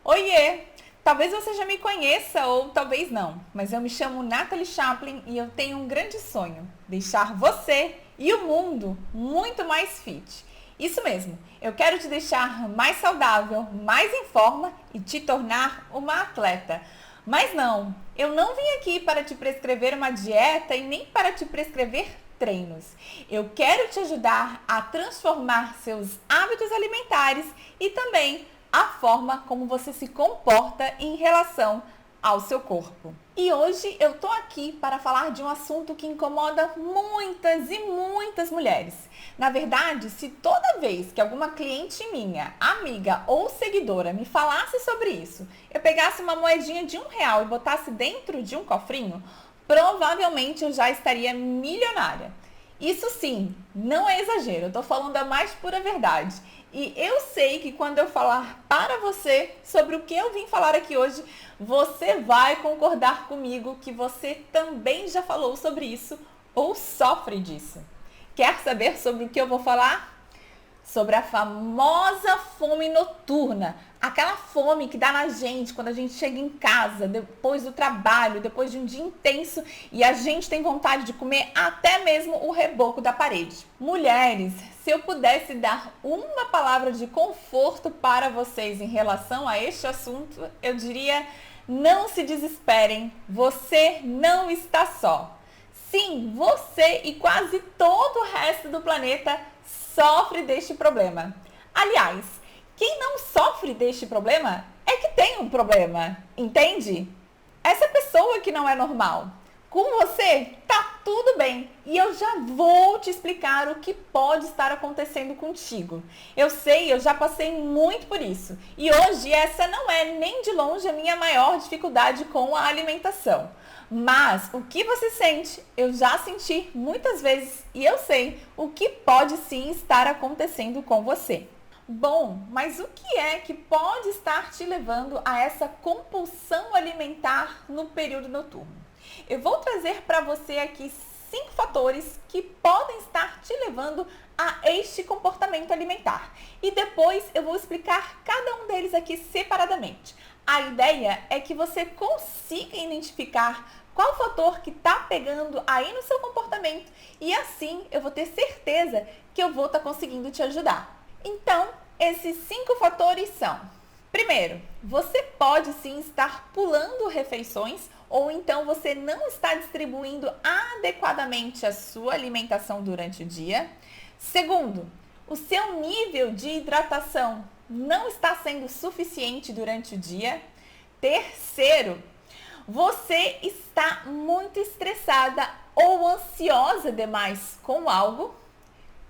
Oiê! Talvez você já me conheça ou talvez não, mas eu me chamo Nathalie Chaplin e eu tenho um grande sonho: deixar você e o mundo muito mais fit. Isso mesmo, eu quero te deixar mais saudável, mais em forma e te tornar uma atleta. Mas não, eu não vim aqui para te prescrever uma dieta e nem para te prescrever treinos. Eu quero te ajudar a transformar seus hábitos alimentares e também a forma como você se comporta em relação ao seu corpo. E hoje eu tô aqui para falar de um assunto que incomoda muitas e muitas mulheres. Na verdade, se toda vez que alguma cliente minha, amiga ou seguidora me falasse sobre isso, eu pegasse uma moedinha de R$ 1 e botasse dentro de um cofrinho, provavelmente eu já estaria milionária. Isso sim, não é exagero, eu tô falando a mais pura verdade. E eu sei que quando eu falar para você sobre o que eu vim falar aqui hoje, você vai concordar comigo que você também já falou sobre isso ou sofre disso. Quer saber sobre o que eu vou falar? Sobre a famosa fome noturna, aquela fome que dá na gente quando a gente chega em casa, depois do trabalho, depois de um dia intenso e a gente tem vontade de comer até mesmo o reboco da parede. Mulheres, se eu pudesse dar uma palavra de conforto para vocês em relação a este assunto, eu diria: não se desesperem, você não está só. Sim, você e quase todo o resto do planeta sofre deste problema. Aliás, quem não sofre deste problema é que tem um problema, entende? Essa pessoa que não é normal. Com você, tá tudo bem. E eu já vou te explicar o que pode estar acontecendo contigo. Eu sei, eu já passei muito por isso. E hoje essa não é nem de longe a minha maior dificuldade com a alimentação. Mas o que você sente, eu já senti muitas vezes e eu sei o que pode sim estar acontecendo com você. Bom, mas o que é que pode estar te levando a essa compulsão alimentar no período noturno? Eu vou trazer para você aqui 5 fatores que podem estar te levando a este comportamento alimentar. E depois eu vou explicar cada um deles aqui separadamente. A ideia é que você consiga identificar qual fator que está pegando aí no seu comportamento e assim eu vou ter certeza que eu vou estar conseguindo te ajudar. Então, esses 5 fatores são: primeiro, você pode sim estar pulando refeições ou então você não está distribuindo adequadamente a sua alimentação durante o dia. Segundo, o seu nível de hidratação não está sendo suficiente durante o dia. Terceiro, você está muito estressada ou ansiosa demais com algo.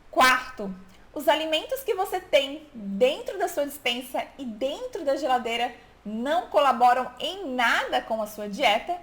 Quarto, os alimentos que você tem dentro da sua despensa e dentro da geladeira não colaboram em nada com a sua dieta.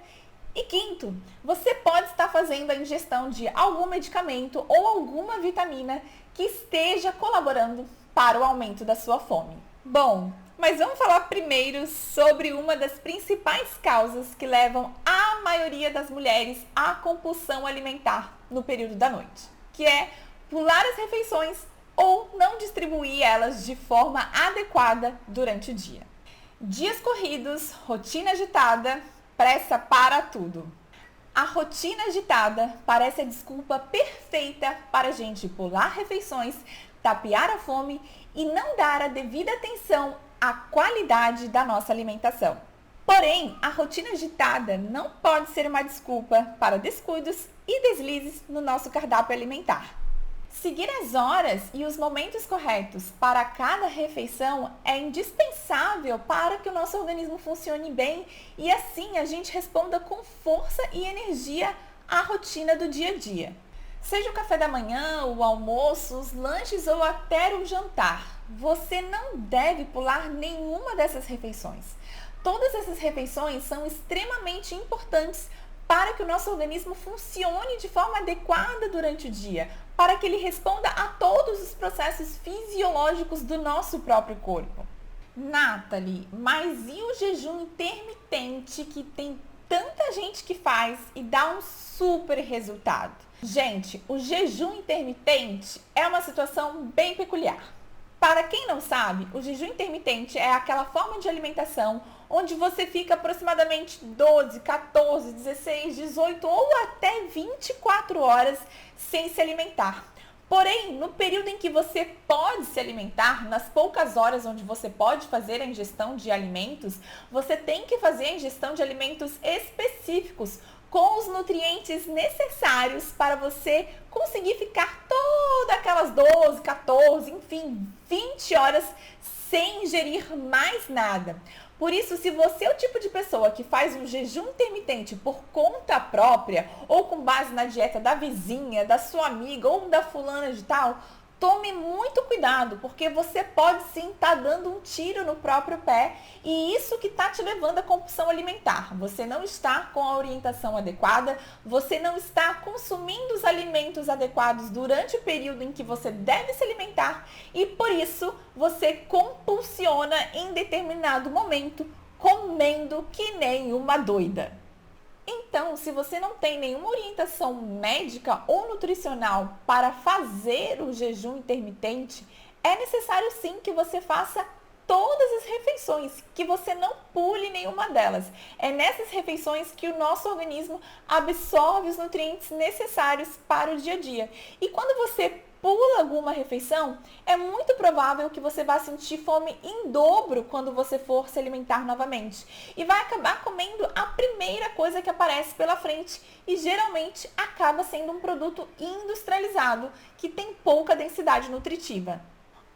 E quinto, você pode estar fazendo a ingestão de algum medicamento ou alguma vitamina que esteja colaborando para o aumento da sua fome. Bom, mas vamos falar primeiro sobre uma das principais causas que levam a maioria das mulheres à compulsão alimentar no período da noite, que é pular as refeições ou não distribuir elas de forma adequada durante o dia. Dias corridos, rotina agitada, pressa para tudo. A rotina agitada parece a desculpa perfeita para a gente pular refeições, tapear a fome e não dar a devida atenção à qualidade da nossa alimentação. Porém, a rotina agitada não pode ser uma desculpa para descuidos e deslizes no nosso cardápio alimentar. Seguir as horas e os momentos corretos para cada refeição é indispensável para que o nosso organismo funcione bem e assim a gente responda com força e energia à rotina do dia a dia. Seja o café da manhã, o almoço, os lanches ou até o jantar, você não deve pular nenhuma dessas refeições. Todas essas refeições são extremamente importantes para que o nosso organismo funcione de forma adequada durante o dia, para que ele responda a todos os processos fisiológicos do nosso próprio corpo. Nathalie, mas e o jejum intermitente que tem tanta gente que faz e dá um super resultado? Gente, o jejum intermitente é uma situação bem peculiar. Para quem não sabe, o jejum intermitente é aquela forma de alimentação onde você fica aproximadamente 12, 14, 16, 18 ou até 24 horas sem se alimentar. Porém, no período em que você pode se alimentar, nas poucas horas onde você pode fazer a ingestão de alimentos, você tem que fazer a ingestão de alimentos específicos, com os nutrientes necessários para você conseguir ficar todas aquelas 12, 14, enfim, 20 horas sem ingerir mais nada. Por isso, se você é o tipo de pessoa que faz um jejum intermitente por conta própria ou com base na dieta da vizinha, da sua amiga ou da fulana de tal, tome muito cuidado, porque você pode sim estar dando um tiro no próprio pé e isso que está te levando à compulsão alimentar. Você não está com a orientação adequada, você não está consumindo os alimentos adequados durante o período em que você deve se alimentar e por isso você compulsiona em determinado momento, comendo que nem uma doida. Então, se você não tem nenhuma orientação médica ou nutricional para fazer o jejum intermitente, é necessário sim que você faça todas as refeições, que você não pule nenhuma delas. É nessas refeições que o nosso organismo absorve os nutrientes necessários para o dia a dia. E quando você pula alguma refeição, é muito provável que você vá sentir fome em dobro quando você for se alimentar novamente. E vai acabar comendo a primeira coisa que aparece pela frente e geralmente acaba sendo um produto industrializado que tem pouca densidade nutritiva.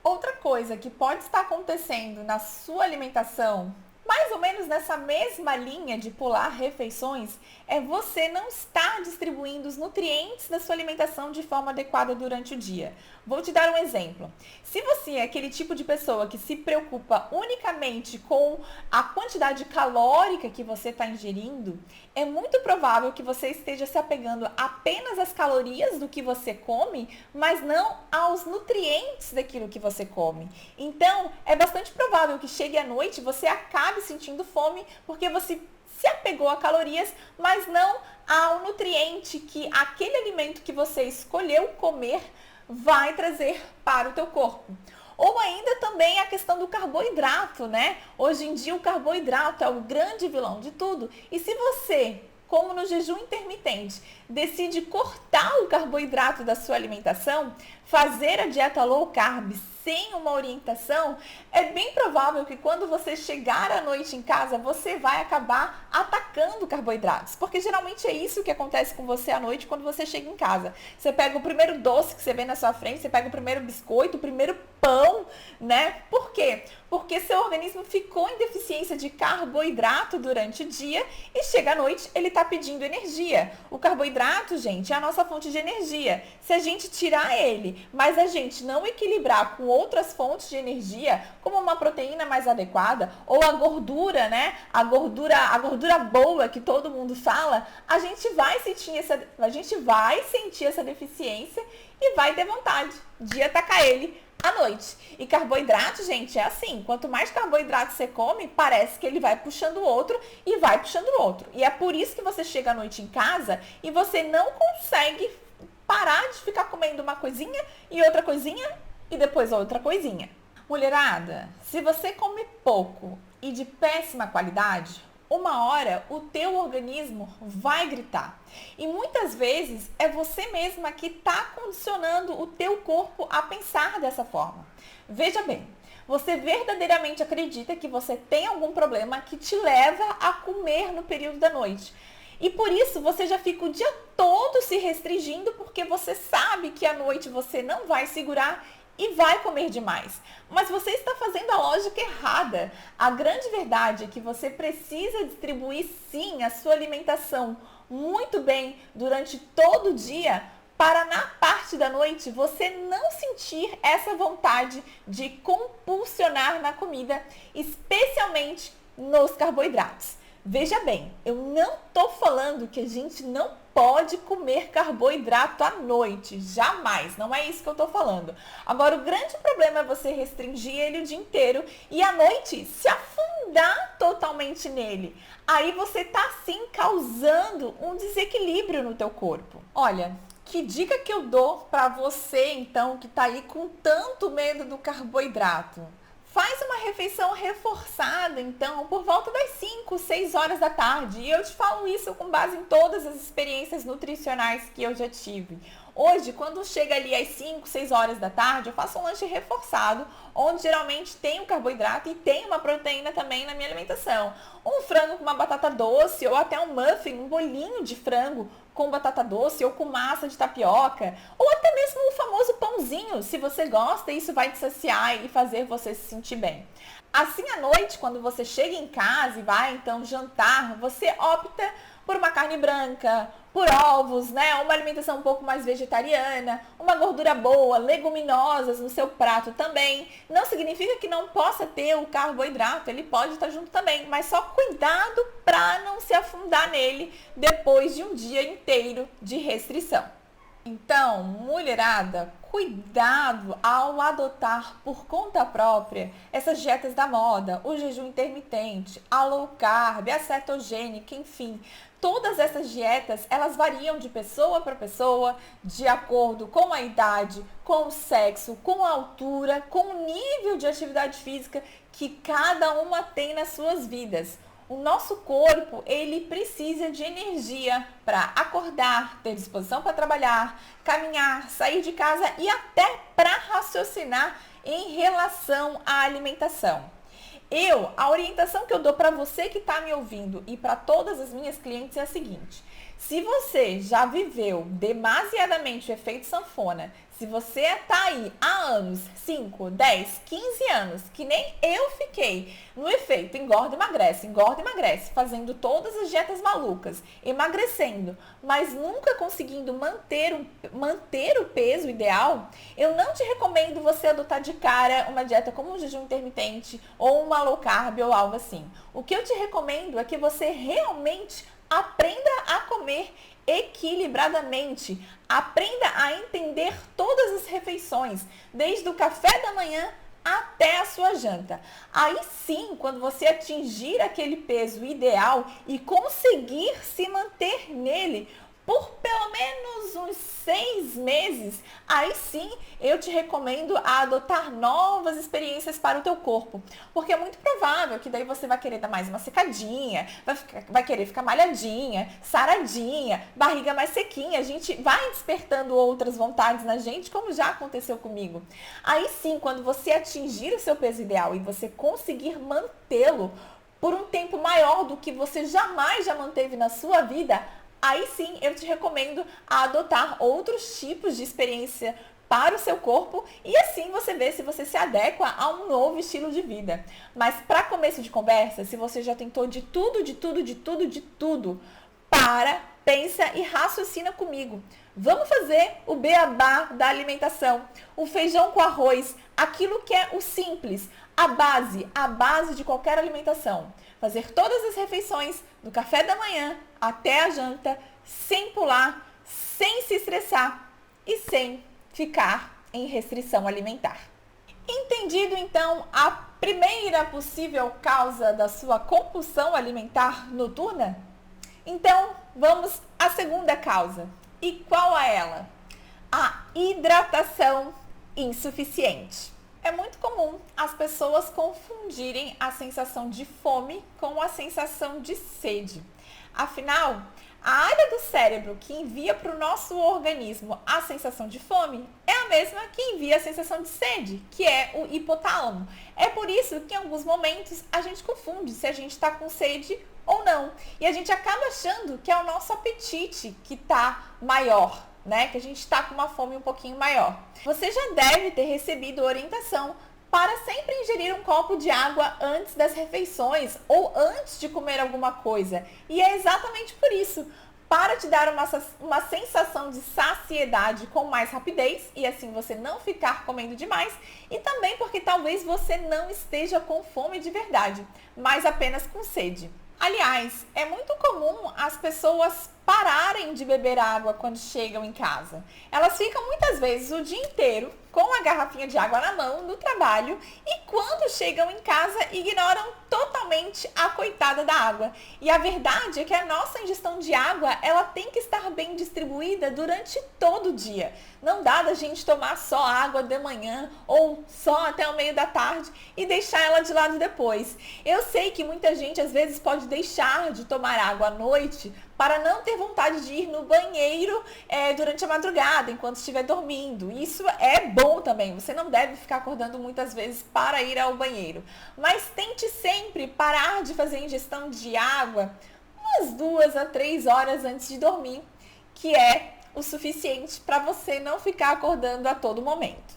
Outra coisa que pode estar acontecendo na sua alimentação, mais ou menos nessa mesma linha de pular refeições, é você não estar distribuindo os nutrientes da sua alimentação de forma adequada durante o dia. Vou te dar um exemplo. Se você é aquele tipo de pessoa que se preocupa unicamente com a quantidade calórica que você está ingerindo, é muito provável que você esteja se apegando apenas às calorias do que você come, mas não aos nutrientes daquilo que você come. Então, é bastante provável que chegue à noite e você acabe sentindo fome porque você se apegou a calorias, mas não ao nutriente que aquele alimento que você escolheu comer vai trazer para o teu corpo. Ou ainda também a questão do carboidrato, né? Hoje em dia o carboidrato é o grande vilão de tudo. E se você, como no jejum intermitente, decide cortar o carboidrato da sua alimentação, fazer a dieta low carb sem uma orientação, é bem provável que quando você chegar à noite em casa, você vai acabar atacando carboidratos. Porque geralmente é isso que acontece com você à noite quando você chega em casa. Você pega o primeiro doce que você vê na sua frente, você pega o primeiro biscoito, o primeiro pão, né? Por quê? Porque seu organismo ficou em deficiência de carboidrato durante o dia e chega à noite, ele está pedindo energia. O carboidrato, gente, é a nossa fonte de energia. Se a gente tirar ele, mas a gente não equilibrar com outras fontes de energia, como uma proteína mais adequada, ou a gordura, né? A gordura boa que todo mundo fala, a gente vai sentir essa deficiência e vai ter vontade de atacar ele à noite. E carboidrato, gente, é assim, quanto mais carboidrato você come, parece que ele vai puxando o outro e vai puxando o outro. E é por isso que você chega à noite em casa e você não consegue parar de ficar comendo uma coisinha e outra coisinha e depois outra coisinha. Mulherada, se você come pouco e de péssima qualidade, uma hora o teu organismo vai gritar. E muitas vezes é você mesma que está condicionando o teu corpo a pensar dessa forma. Veja bem, você verdadeiramente acredita que você tem algum problema que te leva a comer no período da noite. E por isso você já fica o dia todo se restringindo porque você sabe que à noite você não vai segurar e vai comer demais. Mas você está fazendo a lógica errada. A grande verdade é que você precisa distribuir sim a sua alimentação muito bem durante todo o dia para na parte da noite você não sentir essa vontade de compulsionar na comida, especialmente nos carboidratos. Veja bem, eu não estou falando que a gente não pode comer carboidrato à noite, jamais, não é isso que eu estou falando. Agora, o grande problema é você restringir ele o dia inteiro e à noite se afundar totalmente nele. Aí você está sim causando um desequilíbrio no teu corpo. Olha, Que dica que eu dou para você, então, que está aí com tanto medo do carboidrato? Faz uma refeição reforçada, então, por volta das 5, 6 horas da tarde. E eu te falo isso com base em todas as experiências nutricionais que eu já tive. Hoje, quando chega ali às 5, 6 horas da tarde, eu faço um lanche reforçado, onde geralmente tem o carboidrato e tem uma proteína também na minha alimentação. Um frango com uma batata doce, ou até um muffin, um bolinho de frango com batata doce ou com massa de tapioca, ou até mesmo o famoso pãozinho, se você gosta, isso vai te saciar e fazer você se sentir bem. Assim, à noite, quando você chega em casa e vai então jantar, você opta por uma carne branca, por ovos, né? Uma alimentação um pouco mais vegetariana, uma gordura boa, leguminosas no seu prato também. Não significa que não possa ter o carboidrato, ele pode estar junto também, mas só cuidado para não se afundar nele depois de um dia inteiro de restrição. Então, mulherada, cuidado ao adotar por conta própria essas dietas da moda, o jejum intermitente, a low carb, a cetogênica, enfim. Todas essas dietas, elas variam de pessoa para pessoa, de acordo com a idade, com o sexo, com a altura, com o nível de atividade física que cada uma tem nas suas vidas. O nosso corpo, ele precisa de energia para acordar, ter disposição para trabalhar, caminhar, sair de casa e até para raciocinar em relação à alimentação. A orientação que eu dou para você que está me ouvindo e para todas as minhas clientes é a seguinte: se você já viveu demasiadamente o efeito sanfona, se você está aí há anos, 5, 10, 15 anos, que nem eu fiquei no efeito engorda e emagrece, fazendo todas as dietas malucas, emagrecendo, mas nunca conseguindo manter o peso ideal, eu não te recomendo você adotar de cara uma dieta como um jejum intermitente ou uma low carb ou algo assim. O que eu te recomendo é que você realmente aprenda a comer equilibradamente. Aprenda a entender todas as refeições, desde o café da manhã até a sua janta. Aí sim, quando você atingir aquele peso ideal e conseguir se manter nele por pelo menos uns 6 meses, aí sim eu te recomendo a adotar novas experiências para o teu corpo. Porque é muito provável que daí você vai querer dar mais uma secadinha, vai querer ficar malhadinha, saradinha, barriga mais sequinha. A gente vai despertando outras vontades na gente, como já aconteceu comigo. Aí sim, quando você atingir o seu peso ideal e você conseguir mantê-lo por um tempo maior do que você jamais já manteve na sua vida, aí sim eu te recomendo a adotar outros tipos de experiência para o seu corpo e assim você vê se você se adequa a um novo estilo de vida. Mas para começo de conversa, se você já tentou de tudo, pensa e raciocina comigo. Vamos fazer o beabá da alimentação, o feijão com arroz, aquilo que é o simples, a base de qualquer alimentação. Fazer todas as refeições, do café da manhã até a janta, sem pular, sem se estressar e sem ficar em restrição alimentar. Entendido então a primeira possível causa da sua compulsão alimentar noturna? Então, vamos à segunda causa. E qual é ela? A hidratação insuficiente. É muito comum as pessoas confundirem a sensação de fome com a sensação de sede. Afinal, a área do cérebro que envia para o nosso organismo a sensação de fome é a mesma que envia a sensação de sede, que é o hipotálamo. É por isso que em alguns momentos a gente confunde se a gente está com sede ou não. E a gente acaba achando que é o nosso apetite que está maior, né? Que a gente está com uma fome um pouquinho maior. Você já deve ter recebido orientação para sempre ingerir um copo de água antes das refeições ou antes de comer alguma coisa. E é exatamente por isso, para te dar uma sensação de saciedade com mais rapidez e assim você não ficar comendo demais, e também porque talvez você não esteja com fome de verdade, mas apenas com sede. Aliás, é muito comum as pessoas pararem de beber água quando chegam em casa. Elas ficam muitas vezes o dia inteiro com a garrafinha de água na mão no trabalho e quando chegam em casa ignoram totalmente a coitada da água. E a verdade é que a nossa ingestão de água, ela tem que estar bem distribuída durante todo o dia. Não dá da gente tomar só água de manhã ou só até o meio da tarde e deixar ela de lado depois. Eu sei que muita gente às vezes pode deixar de tomar água à noite para não ter vontade de ir no banheiro durante a madrugada, enquanto estiver dormindo. Isso é bom também, você não deve ficar acordando muitas vezes para ir ao banheiro. Mas tente sempre parar de fazer ingestão de água umas 2 a 3 horas antes de dormir, que é o suficiente para você não ficar acordando a todo momento.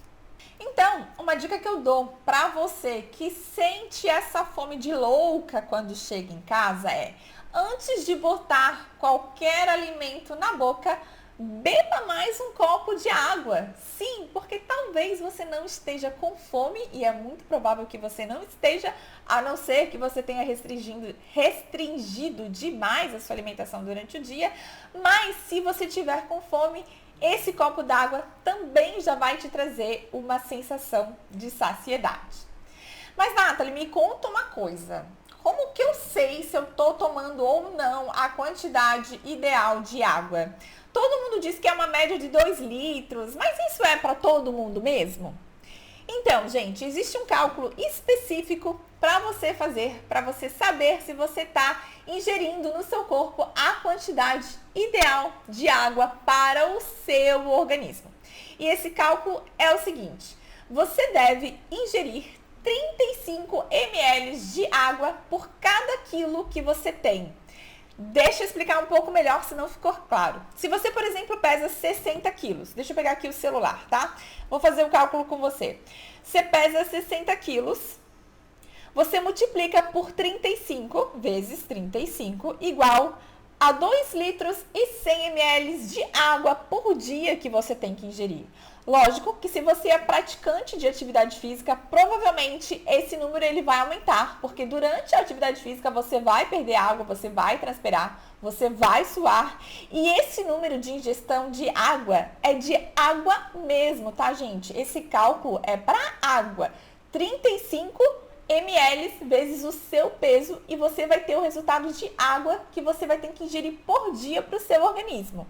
Então, uma dica que eu dou para você que sente essa fome de louca quando chega em casa é: antes de botar qualquer alimento na boca, beba mais um copo de água. Sim, porque talvez você não esteja com fome e é muito provável que você não esteja, a não ser que você tenha restringido demais a sua alimentação durante o dia. Mas se você tiver com fome, esse copo d'água também já vai te trazer uma sensação de saciedade. Mas, Nathalie, me conta uma coisa. Como que eu sei se eu estou tomando ou não a quantidade ideal de água? Todo mundo diz que é uma média de 2 litros, mas isso é para todo mundo mesmo? Então, gente, existe um cálculo específico para você fazer, para você saber se você está ingerindo no seu corpo a quantidade ideal de água para o seu organismo. E esse cálculo é o seguinte: você deve ingerir 35 ml de água por cada quilo que você tem. Deixa eu explicar um pouco melhor se não ficou claro. Se você, por exemplo, pesa 60 quilos, deixa eu pegar aqui o celular, tá? Vou fazer o cálculo com você. Você pesa 60 quilos, você multiplica por 35 vezes 35 igual a 2 litros e 100 ml de água por dia que você tem que ingerir. Lógico que se você é praticante de atividade física, provavelmente esse número ele vai aumentar, porque durante a atividade física você vai perder água, você vai transpirar, você vai suar. E esse número de ingestão de água é de água mesmo, tá, gente? Esse cálculo é para água. 35 ml vezes o seu peso e você vai ter o resultado de água que você vai ter que ingerir por dia para o seu organismo.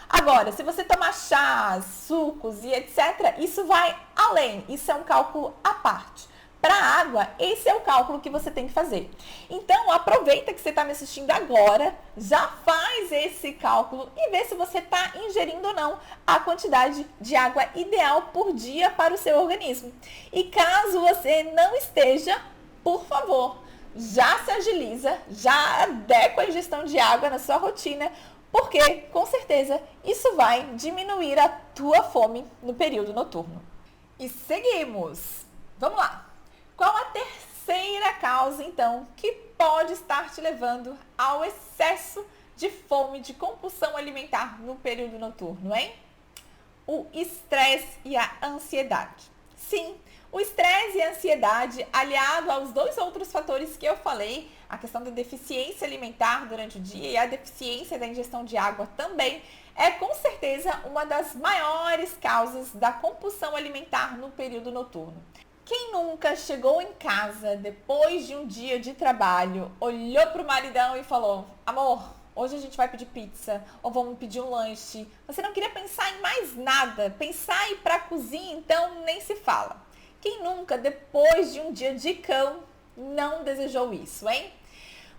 Agora, se você tomar chás, sucos e etc., isso vai além, isso é um cálculo à parte. Para a água, esse é o cálculo que você tem que fazer. Então, aproveita que você está me assistindo agora, já faz esse cálculo e vê se você está ingerindo ou não a quantidade de água ideal por dia para o seu organismo. E caso você não esteja, por favor, já se agiliza, já adequa a ingestão de água na sua rotina, porque, com certeza, isso vai diminuir a tua fome no período noturno. E seguimos! Vamos lá! Qual a terceira causa, então, que pode estar te levando ao excesso de fome, de compulsão alimentar no período noturno, hein? O estresse e a ansiedade. Sim, o estresse e a ansiedade, aliado aos 2 outros fatores que eu falei, a questão da deficiência alimentar durante o dia e a deficiência da ingestão de água também, é com certeza uma das maiores causas da compulsão alimentar no período noturno. Quem nunca chegou em casa depois de um dia de trabalho, olhou para o maridão e falou: amor, hoje a gente vai pedir pizza ou vamos pedir um lanche. Você não queria pensar em mais nada, pensar em ir para a cozinha, então nem se fala. Quem nunca, depois de um dia de cão, não desejou isso, hein?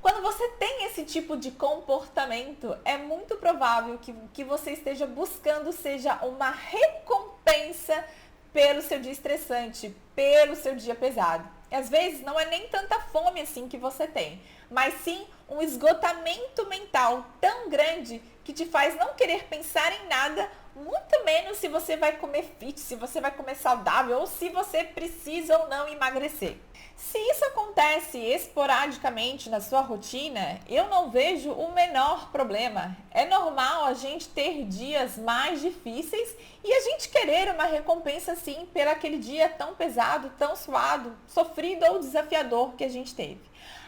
Quando você tem esse tipo de comportamento, é muito provável que o que você esteja buscando seja uma recompensa pelo seu dia estressante, pelo seu dia pesado. E às vezes não é nem tanta fome assim que você tem, mas sim um esgotamento mental tão grande que te faz não querer pensar em nada, muito menos se você vai comer fit, se você vai comer saudável ou se você precisa ou não emagrecer. Se isso acontece esporadicamente na sua rotina, eu não vejo o menor problema. É normal a gente ter dias mais difíceis e a gente querer uma recompensa sim pelo aquele dia tão pesado, tão suado, sofrido ou desafiador que a gente teve.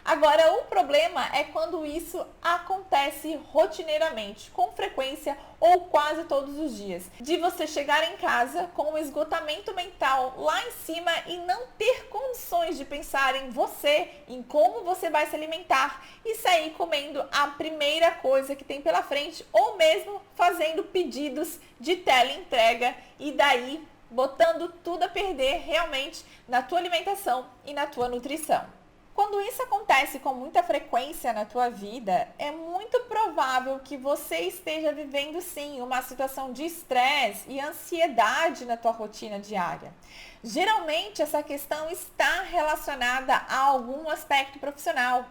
Agora, o problema é quando isso acontece rotineiramente, com frequência ou quase todos os dias. De você chegar em casa com um esgotamento mental lá em cima e não ter condições de pensar em você, em como você vai se alimentar e sair comendo a primeira coisa que tem pela frente ou mesmo fazendo pedidos de teleentrega e daí botando tudo a perder realmente na tua alimentação e na tua nutrição. Quando isso acontece com muita frequência na tua vida, é muito provável que você esteja vivendo sim uma situação de estresse e ansiedade na tua rotina diária. Geralmente essa questão está relacionada a algum aspecto profissional.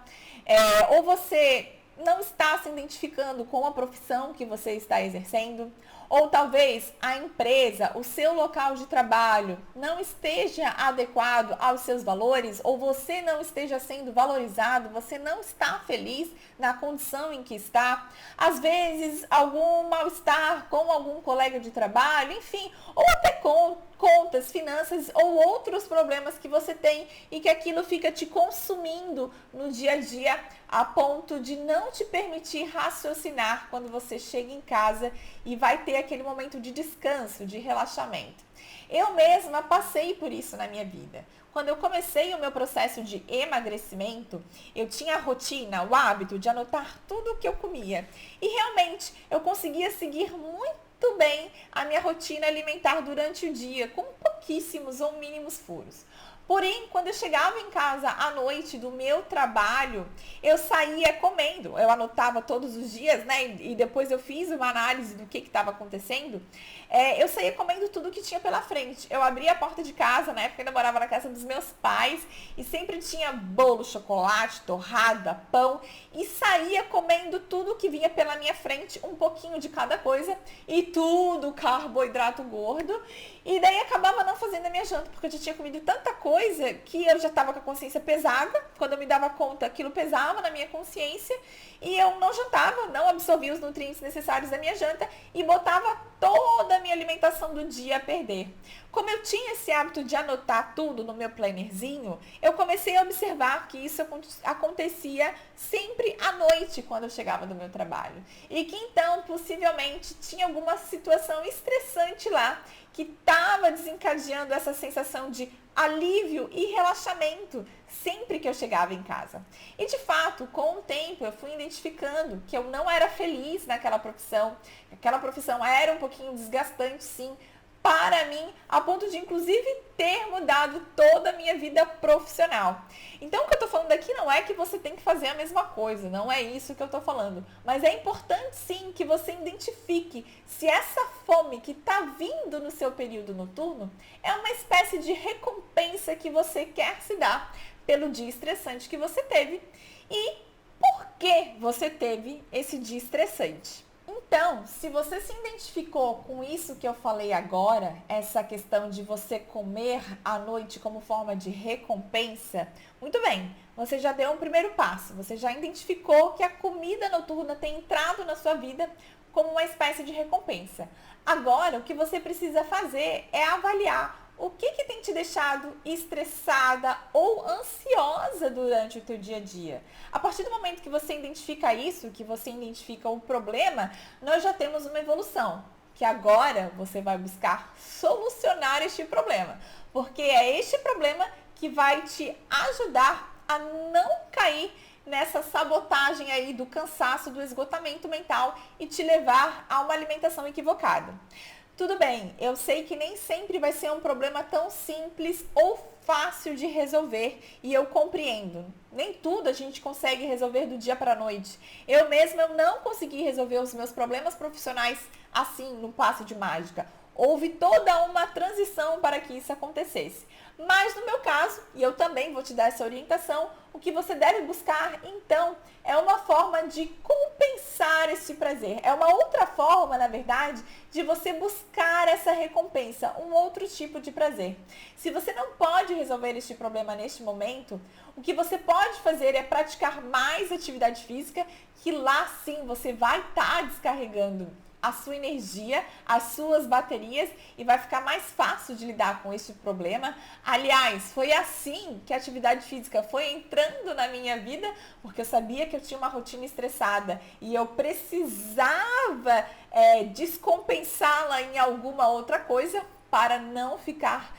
Ou você não está se identificando com a profissão que você está exercendo, ou talvez a empresa, o seu local de trabalho não esteja adequado aos seus valores, ou você não esteja sendo valorizado, você não está feliz na condição em que está. Às vezes, algum mal-estar com algum colega de trabalho, enfim, ou até com contas, finanças ou outros problemas que você tem e que aquilo fica te consumindo no dia a dia a ponto de não te permitir raciocinar quando você chega em casa e vai ter aquele momento de descanso, de relaxamento. Eu mesma passei por isso na minha vida. Quando eu comecei o meu processo de emagrecimento, eu tinha a rotina, o hábito de anotar tudo o que eu comia. E realmente eu conseguia seguir muito bem a minha rotina alimentar durante o dia, com pouquíssimos ou mínimos furos. Porém, quando eu chegava em casa à noite do meu trabalho, eu saía comendo. Eu anotava todos os dias, né? E depois eu fiz uma análise do que estava acontecendo. Eu saía comendo tudo que tinha pela frente. Eu abria a porta de casa, na época eu morava na casa dos meus pais, e sempre tinha bolo, chocolate, torrada, pão, e saía comendo tudo que vinha pela minha frente, um pouquinho de cada coisa, e tudo carboidrato gordo. E daí acabava não fazendo a minha janta, porque eu já tinha comido tanta coisa que eu já estava com a consciência pesada. Quando eu me dava conta, aquilo pesava na minha consciência e eu não jantava, não absorvia os nutrientes necessários da minha janta e botava toda a minha alimentação do dia a perder. Como eu tinha esse hábito de anotar tudo no meu plannerzinho, eu comecei a observar que isso acontecia sempre à noite quando eu chegava do meu trabalho. E que então, possivelmente, tinha alguma situação estressante lá que estava desencadeando essa sensação de alívio e relaxamento sempre que eu chegava em casa. E de fato, com o tempo, eu fui identificando que eu não era feliz naquela profissão. Aquela profissão era um pouquinho desgastante, sim, para mim, a ponto de inclusive ter mudado toda a minha vida profissional. Então, o que eu estou falando aqui não é que você tem que fazer a mesma coisa, não é isso que eu estou falando. Mas é importante sim que você identifique se essa fome que está vindo no seu período noturno é uma espécie de recompensa que você quer se dar pelo dia estressante que você teve e por que você teve esse dia estressante. Então, se você se identificou com isso que eu falei agora, essa questão de você comer à noite como forma de recompensa, muito bem, você já deu um primeiro passo, você já identificou que a comida noturna tem entrado na sua vida como uma espécie de recompensa. Agora, o que você precisa fazer é avaliar o que tem te deixado estressada ou ansiosa durante o teu dia a dia. A partir do momento que você identifica isso, que você identifica o problema, nós já temos uma evolução. Que agora você vai buscar solucionar este problema. Porque é este problema que vai te ajudar a não cair nessa sabotagem aí do cansaço, do esgotamento mental e te levar a uma alimentação equivocada. Tudo bem, eu sei que nem sempre vai ser um problema tão simples ou fácil de resolver e eu compreendo. Nem tudo a gente consegue resolver do dia para a noite. Eu mesma não consegui resolver os meus problemas profissionais assim, num passo de mágica. Houve toda uma transição para que isso acontecesse. Mas no meu caso, e eu também vou te dar essa orientação, o que você deve buscar, então, é uma forma de compensar esse prazer. É uma outra forma, na verdade, de você buscar essa recompensa, um outro tipo de prazer. Se você não pode resolver este problema neste momento, o que você pode fazer é praticar mais atividade física, que lá sim você vai estar descarregando a sua energia, as suas baterias e vai ficar mais fácil de lidar com este problema. Aliás, foi assim que a atividade física foi entrando na minha vida, porque eu sabia que eu tinha uma rotina estressada e eu precisava descompensá-la em alguma outra coisa para não ficar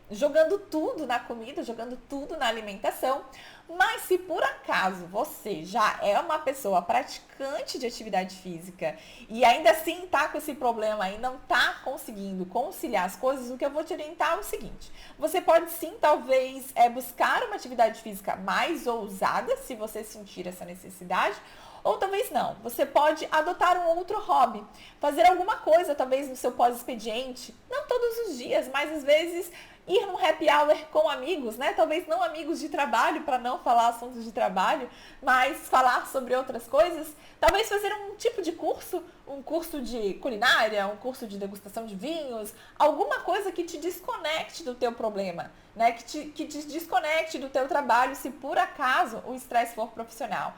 jogando tudo na comida, jogando tudo na alimentação. Mas se por acaso você já é uma pessoa praticante de atividade física e ainda assim está com esse problema e não está conseguindo conciliar as coisas, o que eu vou te orientar é o seguinte: você pode sim, talvez, buscar uma atividade física mais ousada, se você sentir essa necessidade, ou talvez não. Você pode adotar um outro hobby, fazer alguma coisa, talvez no seu pós-expediente, não todos os dias, mas às vezes ir num happy hour com amigos, né? Talvez não amigos de trabalho, para não falar assuntos de trabalho, mas falar sobre outras coisas. Talvez fazer um tipo de curso, um curso de culinária, um curso de degustação de vinhos, alguma coisa que te desconecte do teu problema, né? Que te desconecte do teu trabalho, se por acaso o estresse for profissional.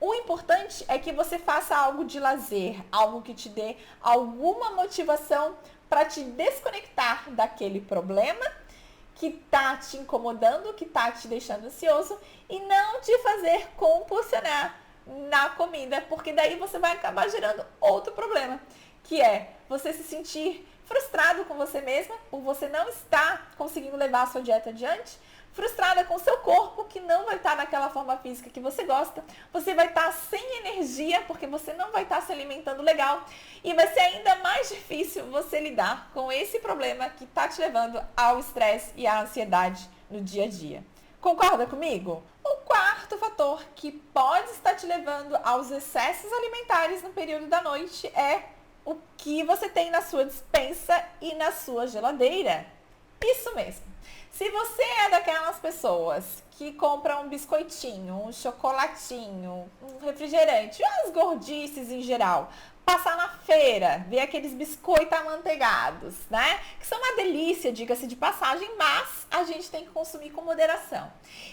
O importante é que você faça algo de lazer, algo que te dê alguma motivação para te desconectar daquele problema que está te incomodando, que está te deixando ansioso e não te fazer compulsionar na comida, porque daí você vai acabar gerando outro problema, que é você se sentir frustrado com você mesma por você não estar conseguindo levar a sua dieta adiante, frustrada com o seu corpo, que não vai estar naquela forma física que você gosta, você vai estar sem energia, porque você não vai estar se alimentando legal, e vai ser ainda mais difícil você lidar com esse problema que está te levando ao estresse e à ansiedade no dia a dia. Concorda comigo? O quarto fator que pode estar te levando aos excessos alimentares no período da noite é o que você tem na sua despensa e na sua geladeira. Isso mesmo. Se você é daquelas pessoas que compram um biscoitinho, um chocolatinho, um refrigerante, as gordices em geral, passar na feira, ver aqueles biscoitos amanteigados, né? Que são uma delícia, diga-se de passagem, mas a gente tem que consumir com moderação.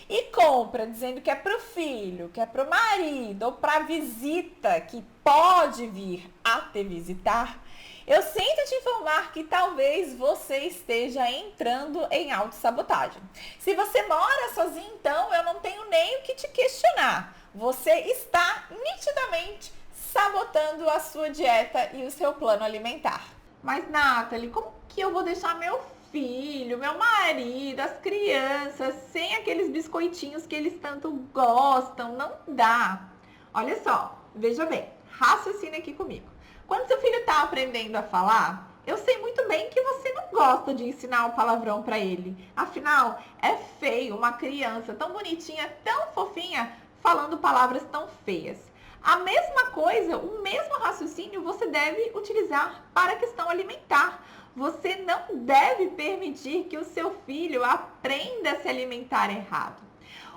E compra dizendo que é pro filho, que é pro marido ou pra visita que pode vir a te visitar. Eu sinto te informar que talvez você esteja entrando em autossabotagem. Se você mora sozinho, então eu não tenho nem o que te questionar. Você está nitidamente sabotando a sua dieta e o seu plano alimentar. Mas, Nathalie, como que eu vou deixar meu filho, meu marido, as crianças sem aqueles biscoitinhos que eles tanto gostam? Não dá. Olha só, veja bem, raciocina aqui comigo. Quando seu filho está aprendendo a falar, eu sei muito bem que você não gosta de ensinar o palavrão para ele. Afinal, é feio uma criança tão bonitinha, tão fofinha, falando palavras tão feias. A mesma coisa, o mesmo raciocínio você deve utilizar para a questão alimentar. Você não deve permitir que o seu filho aprenda a se alimentar errado.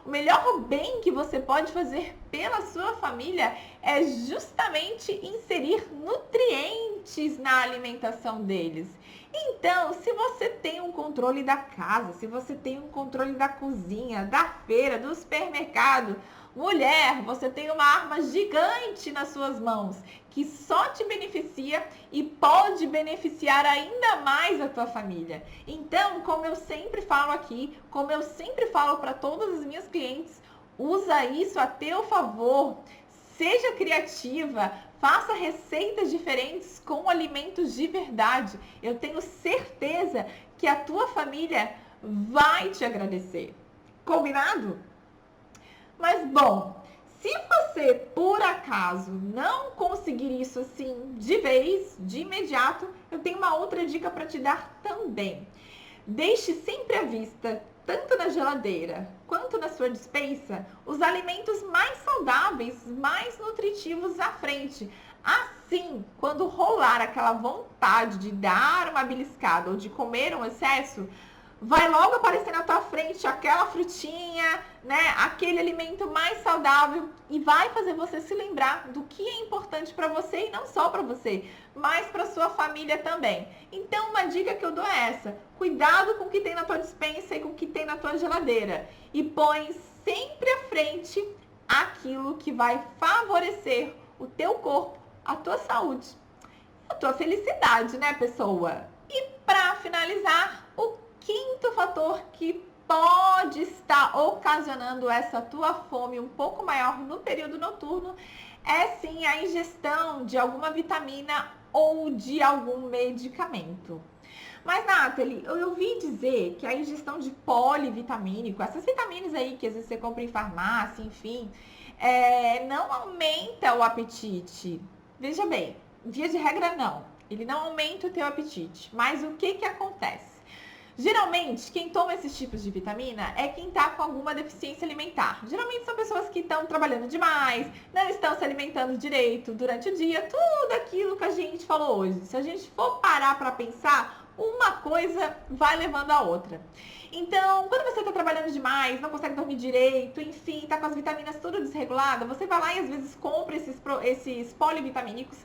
O melhor bem que você pode fazer pela sua família é justamente inserir nutrientes na alimentação deles. Então, se você tem um controle da casa, se você tem um controle da cozinha, da feira, do supermercado, mulher, você tem uma arma gigante nas suas mãos que só te beneficia e pode beneficiar ainda mais a tua família. Então, como eu sempre falo aqui, como eu sempre falo para todas as minhas clientes, usa isso a teu favor. Seja criativa, faça receitas diferentes com alimentos de verdade. Eu tenho certeza que a tua família vai te agradecer. Combinado? Mas bom, se você por acaso não conseguir isso assim de vez, de imediato, eu tenho uma outra dica para te dar também. Deixe sempre à vista, tanto na geladeira quanto na sua despensa, os alimentos mais saudáveis, mais nutritivos à frente. Assim, quando rolar aquela vontade de dar uma beliscada ou de comer um excesso, vai logo aparecer na tua frente aquela frutinha, né? Aquele alimento mais saudável e vai fazer você se lembrar do que é importante para você e não só para você, mas para sua família também. Então, uma dica que eu dou é essa: cuidado com o que tem na tua despensa e com o que tem na tua geladeira e põe sempre à frente aquilo que vai favorecer o teu corpo, a tua saúde, a tua felicidade, né, pessoa? E para finalizar, o quinto fator que pode estar ocasionando essa tua fome um pouco maior no período noturno é sim a ingestão de alguma vitamina ou de algum medicamento. Mas, Nathalie, eu ouvi dizer que a ingestão de polivitamínico, essas vitaminas aí que às vezes você compra em farmácia, enfim, não aumenta o apetite. Veja bem, via de regra não. Ele não aumenta o teu apetite. Mas o que acontece? Geralmente, quem toma esses tipos de vitamina é quem está com alguma deficiência alimentar. Geralmente são pessoas que estão trabalhando demais, não estão se alimentando direito durante o dia, tudo aquilo que a gente falou hoje. Se a gente for parar para pensar, uma coisa vai levando a outra. Então, quando você está trabalhando demais, não consegue dormir direito, enfim, está com as vitaminas tudo desregulada, você vai lá e às vezes compra esses polivitamínicos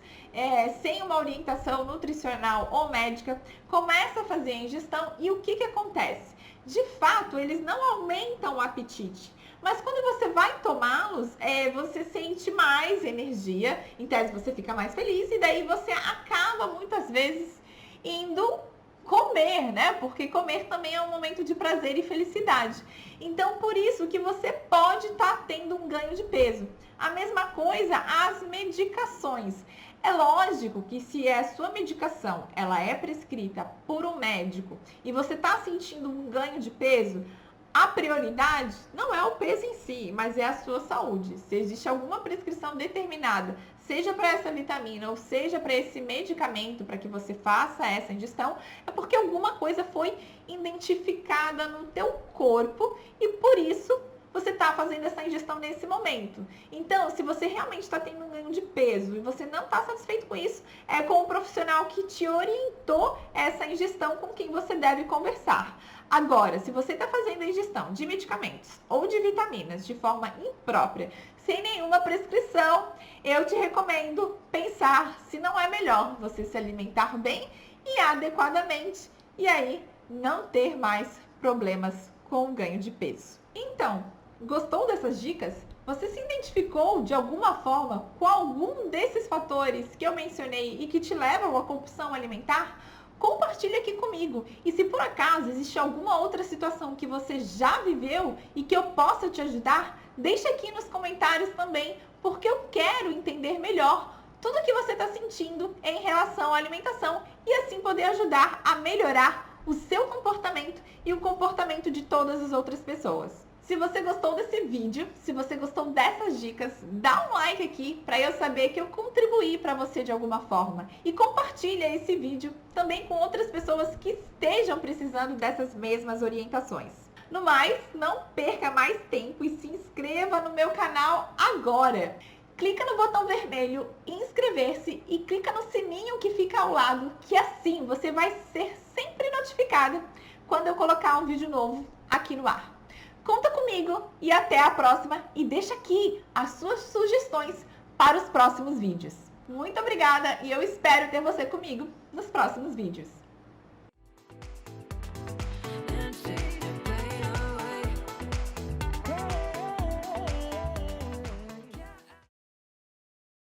sem uma orientação nutricional ou médica, começa a fazer a ingestão e o que acontece? De fato, eles não aumentam o apetite. Mas quando você vai tomá-los, você sente mais energia, em tese você fica mais feliz e daí você acaba muitas vezes indo comer, né? Porque comer também é um momento de prazer e felicidade. Então, por isso que você pode estar tendo um ganho de peso. A mesma coisa as medicações. É lógico que se a sua medicação ela é prescrita por um médico e você está sentindo um ganho de peso, a prioridade não é o peso em si, mas é a sua saúde. Se existe alguma prescrição determinada, seja para essa vitamina ou seja para esse medicamento para que você faça essa ingestão, é porque alguma coisa foi identificada no teu corpo e por isso você está fazendo essa ingestão nesse momento. Então, se você realmente está tendo um ganho de peso e você não está satisfeito com isso, é com o profissional que te orientou essa ingestão com quem você deve conversar. Agora, se você está fazendo a ingestão de medicamentos ou de vitaminas de forma imprópria, sem nenhuma prescrição, eu te recomendo pensar se não é melhor você se alimentar bem e adequadamente e aí não ter mais problemas com o ganho de peso. Então, gostou dessas dicas? Você se identificou de alguma forma com algum desses fatores que eu mencionei e que te levam à compulsão alimentar? Compartilhe aqui comigo. E se por acaso existe alguma outra situação que você já viveu e que eu possa te ajudar, deixa aqui nos comentários também, porque eu quero entender melhor tudo o que você está sentindo em relação à alimentação e assim poder ajudar a melhorar o seu comportamento e o comportamento de todas as outras pessoas. Se você gostou desse vídeo, se você gostou dessas dicas, dá um like aqui para eu saber que eu contribuí para você de alguma forma. E compartilha esse vídeo também com outras pessoas que estejam precisando dessas mesmas orientações. No mais, não perca mais tempo e se inscreva no meu canal agora. Clica no botão vermelho inscrever-se e clica no sininho que fica ao lado, que assim você vai ser sempre notificado quando eu colocar um vídeo novo aqui no ar. Conta comigo e até a próxima e deixa aqui as suas sugestões para os próximos vídeos. Muito obrigada e eu espero ter você comigo nos próximos vídeos.